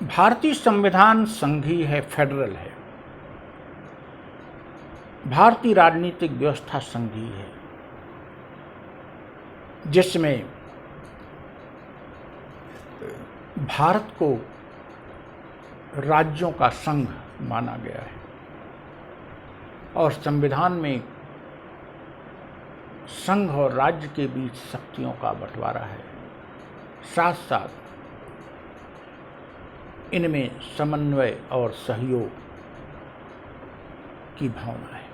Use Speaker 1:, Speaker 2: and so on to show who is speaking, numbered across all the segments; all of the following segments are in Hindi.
Speaker 1: भारतीय संविधान संघीय है, फेडरल है। भारतीय राजनीतिक व्यवस्था संघीय है, जिसमें भारत को राज्यों का संघ माना गया है और संविधान में संघ और राज्य के बीच शक्तियों का बंटवारा है। साथ साथ इनमें समन्वय और सहयोग की भावना है।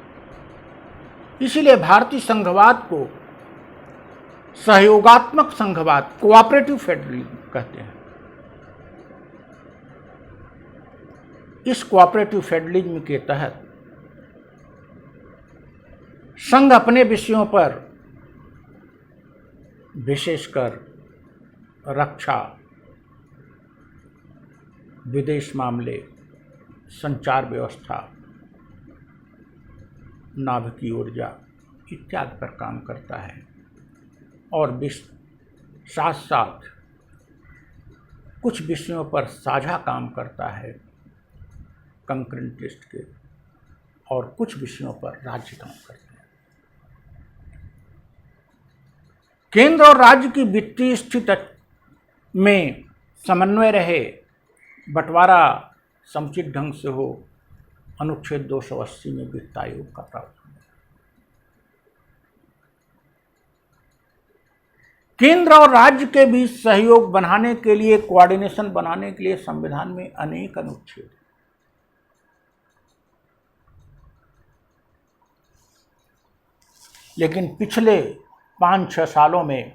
Speaker 1: इसीलिए भारतीय संघवाद को सहयोगात्मक संघवाद, कोऑपरेटिव फेडरलिज्म कहते हैं। इस कोऑपरेटिव फेडरलिज्म के तहत संघ अपने विषयों पर, विशेषकर रक्षा, विदेश मामले, संचार व्यवस्था, नाभिकीय ऊर्जा इत्यादि पर काम करता है और साथ साथ कुछ विषयों पर साझा काम करता है कंकरेंट लिस्ट के, और कुछ विषयों पर राज्य काम करते हैं। केंद्र और राज्य की वित्तीय स्थिति में समन्वय रहे, बंटवारा समुचित ढंग से हो, अनुच्छेद 280 में वित्त आयोग का प्रावधान है। केंद्र और राज्य के बीच सहयोग बनाने के लिए, कोऑर्डिनेशन बनाने के लिए संविधान में अनेक अनुच्छेद हैं। लेकिन पिछले 5-6 सालों में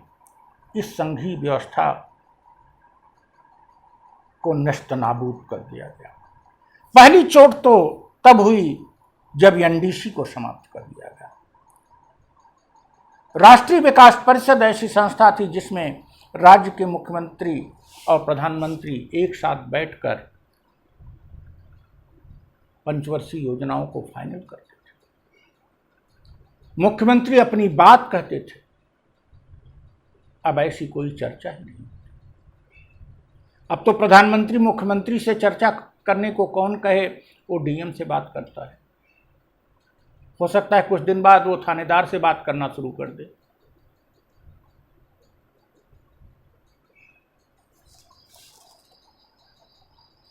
Speaker 1: इस संघीय व्यवस्था को नस्तनाबूद कर दिया गया। पहली चोट तो तब हुई जब एनडीसी को समाप्त कर दिया गया। राष्ट्रीय विकास परिषद ऐसी संस्था थी जिसमें राज्य के मुख्यमंत्री और प्रधानमंत्री एक साथ बैठकर पंचवर्षीय योजनाओं को फाइनल करते थे। मुख्यमंत्री अपनी बात कहते थे। अब ऐसी कोई चर्चा ही नहीं। अब तो प्रधानमंत्री मुख्यमंत्री से चर्चा करने को कौन कहे, वो डीएम से बात करता है। हो सकता है कुछ दिन बाद वो थानेदार से बात करना शुरू कर दे।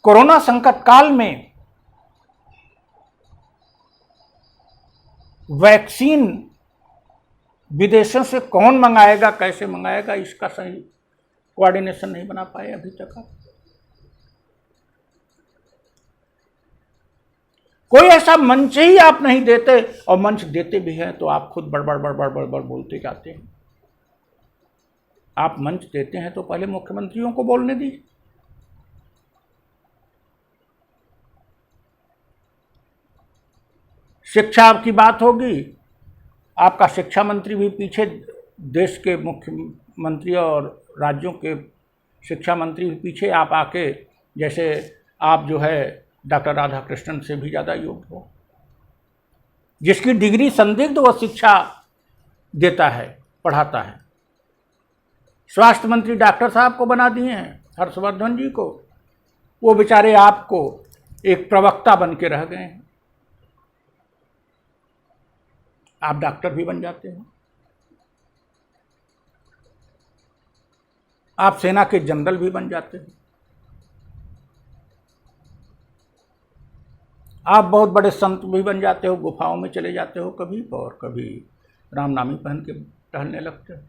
Speaker 1: कोरोना संकट काल में वैक्सीन विदेशों से कौन मंगाएगा, कैसे मंगाएगा, इसका सही कोऑर्डिनेशन नहीं बना पाए अभी तक। आप कोई ऐसा मंच ही आप नहीं देते, और मंच देते भी हैं तो आप खुद बड़बड़ बोलते जाते हैं। आप मंच देते हैं तो पहले मुख्यमंत्रियों को बोलने दीजिए। शिक्षा की बात होगी, आपका शिक्षा मंत्री भी पीछे, देश के मुख्यमंत्री और राज्यों के शिक्षा मंत्री भी पीछे। आप आके, जैसे आप जो है डॉक्टर राधाकृष्णन से भी ज़्यादा योग्य हो, जिसकी डिग्री संदिग्ध वो शिक्षा देता है, पढ़ाता है। स्वास्थ्य मंत्री डॉक्टर साहब को बना दिए हैं, हर्षवर्धन जी को। वो बेचारे आपको एक प्रवक्ता बन के रह गए हैं। आप डॉक्टर भी बन जाते हो, आप सेना के जनरल भी बन जाते हो, आप बहुत बड़े संत भी बन जाते हो, गुफाओं में चले जाते हो कभी, और कभी रामनामी पहन के टहलने लगते हो।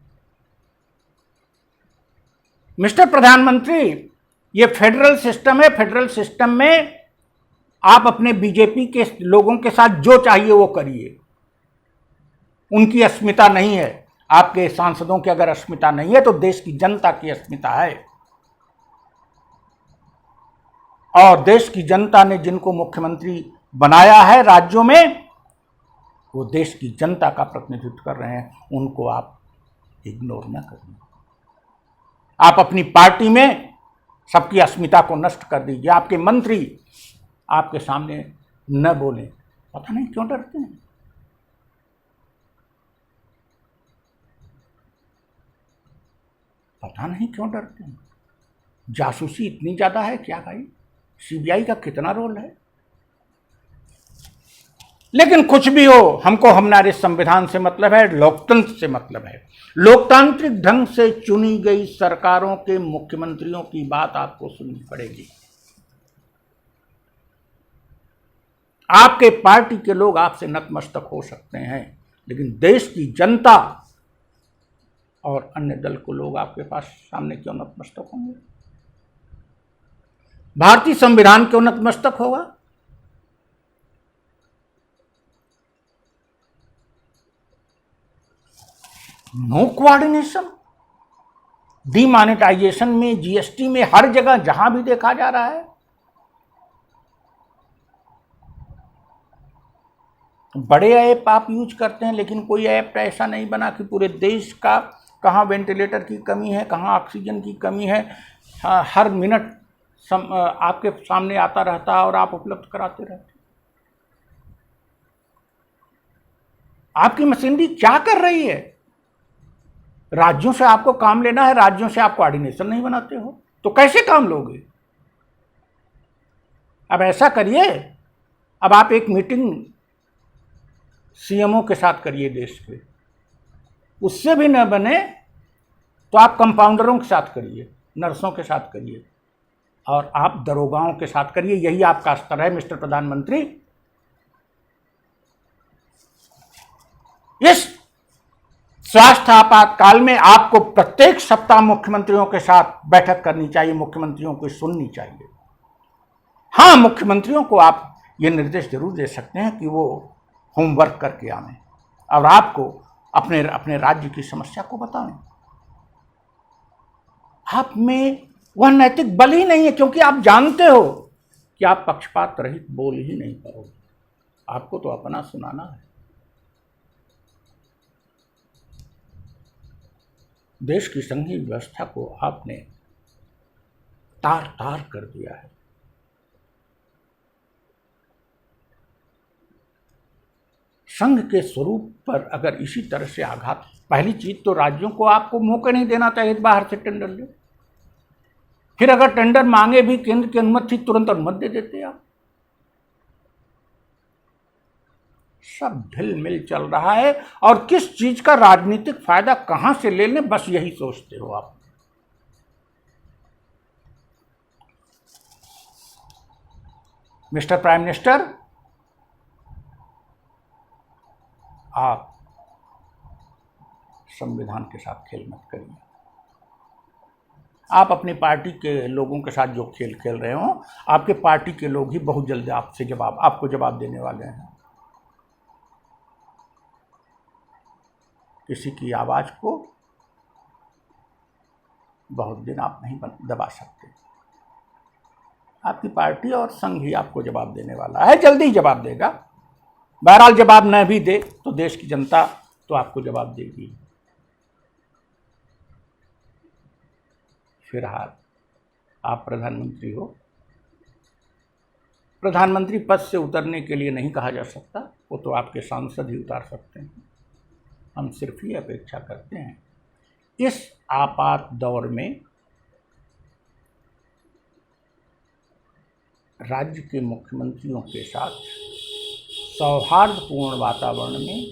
Speaker 1: मिस्टर प्रधानमंत्री, ये फेडरल सिस्टम है। फेडरल सिस्टम में आप अपने बीजेपी के लोगों के साथ जो चाहिए वो करिए। उनकी अस्मिता नहीं है। आपके सांसदों की अगर अस्मिता नहीं है तो देश की जनता की अस्मिता है, और देश की जनता ने जिनको मुख्यमंत्री बनाया है राज्यों में, वो देश की जनता का प्रतिनिधित्व कर रहे हैं। उनको आप इग्नोर न करिए। आप अपनी पार्टी में सबकी अस्मिता को नष्ट कर दीजिए। आपके मंत्री आपके सामने न बोलें। पता नहीं क्यों डरते हैं। पता नहीं क्यों डरते हैं। जासूसी इतनी ज़्यादा है क्या भाई? सीबीआई का कितना रोल है। लेकिन कुछ भी हो, हमको हमारे संविधान से मतलब है, लोकतंत्र से मतलब है। लोकतांत्रिक ढंग से चुनी गई सरकारों के मुख्यमंत्रियों की बात आपको सुननी पड़ेगी। आपके पार्टी के लोग आपसे नतमस्तक हो सकते हैं, लेकिन देश की जनता और अन्य दल को लोग आपके पास सामने क्यों नतमस्तक होंगे? भारतीय संविधान क्यों नतमस्तक होगा? नो कोऑर्डिनेशन, डीमॉनेटाइजेशन में, जीएसटी में, हर जगह जहां भी देखा जा रहा है। बड़े ऐप आप यूज करते हैं, लेकिन कोई ऐप ऐसा नहीं बना कि पूरे देश का कहाँ वेंटिलेटर की कमी है, कहाँ ऑक्सीजन की कमी है, हर मिनट आपके सामने आता रहता है और आप उपलब्ध कराते रहते हैं। आपकी मशीनरी क्या कर रही है? राज्यों से आपको काम लेना है, राज्यों से आप कोऑर्डिनेशन नहीं बनाते हो, तो कैसे काम लोगे? अब ऐसा करिए, अब आप एक मीटिंग सीएमओ के साथ करिए देश के, उससे भी न बने तो आप कंपाउंडरों के साथ करिए, नर्सों के साथ करिए, और आप दरोगाओं के साथ करिए। यही आपका स्तर है मिस्टर प्रधानमंत्री। इस स्वास्थ्य आपातकाल में आपको प्रत्येक सप्ताह मुख्यमंत्रियों के साथ बैठक करनी चाहिए, मुख्यमंत्रियों को सुननी चाहिए। हाँ, मुख्यमंत्रियों को आप ये निर्देश जरूर दे सकते हैं कि वो होमवर्क करके आवें और आपको अपने राज्य की समस्या को बताएं। आप में वह नैतिक बल ही नहीं है, क्योंकि आप जानते हो कि आप पक्षपात रहित बोल ही नहीं पाओगे। आपको तो अपना सुनाना है। देश की संघीय व्यवस्था को आपने तार तार कर दिया है। संघ के स्वरूप पर अगर इसी तरह से आघात, पहली चीज तो राज्यों को आपको मौका नहीं देना चाहिए बाहर से टेंडर ले। फिर अगर टेंडर मांगे भी केंद्र की अनुमति थी, तुरंत अनुमति दे देते आप। सब ढिल मिल चल रहा है, और किस चीज का राजनीतिक फायदा कहां से ले लें, बस यही सोचते हो आप। मिस्टर प्राइम मिनिस्टर, आप संविधान के साथ खेल मत करिए। आप अपनी पार्टी के लोगों के साथ जो खेल खेल रहे हो, आपके पार्टी के लोग ही बहुत जल्द आपको जवाब देने वाले हैं। किसी की आवाज को बहुत दिन आप नहीं दबा सकते। आपकी पार्टी और संघ ही आपको जवाब देने वाला है, जल्दी ही जवाब देगा। बहरहाल जवाब न भी दे तो देश की जनता तो आपको जवाब देगी। फिलहाल आप प्रधानमंत्री हो, प्रधानमंत्री पद से उतरने के लिए नहीं कहा जा सकता, वो तो आपके सांसद ही उतार सकते हैं। हम सिर्फ ये अपेक्षा करते हैं इस आपात दौर में राज्य के मुख्यमंत्रियों के साथ सौहार्दपूर्ण वातावरण में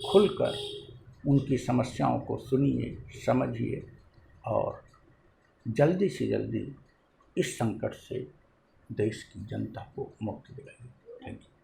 Speaker 1: खुलकर उनकी समस्याओं को सुनिए, समझिए और जल्दी से जल्दी इस संकट से देश की जनता को मुक्ति दिलाइए। Thank you.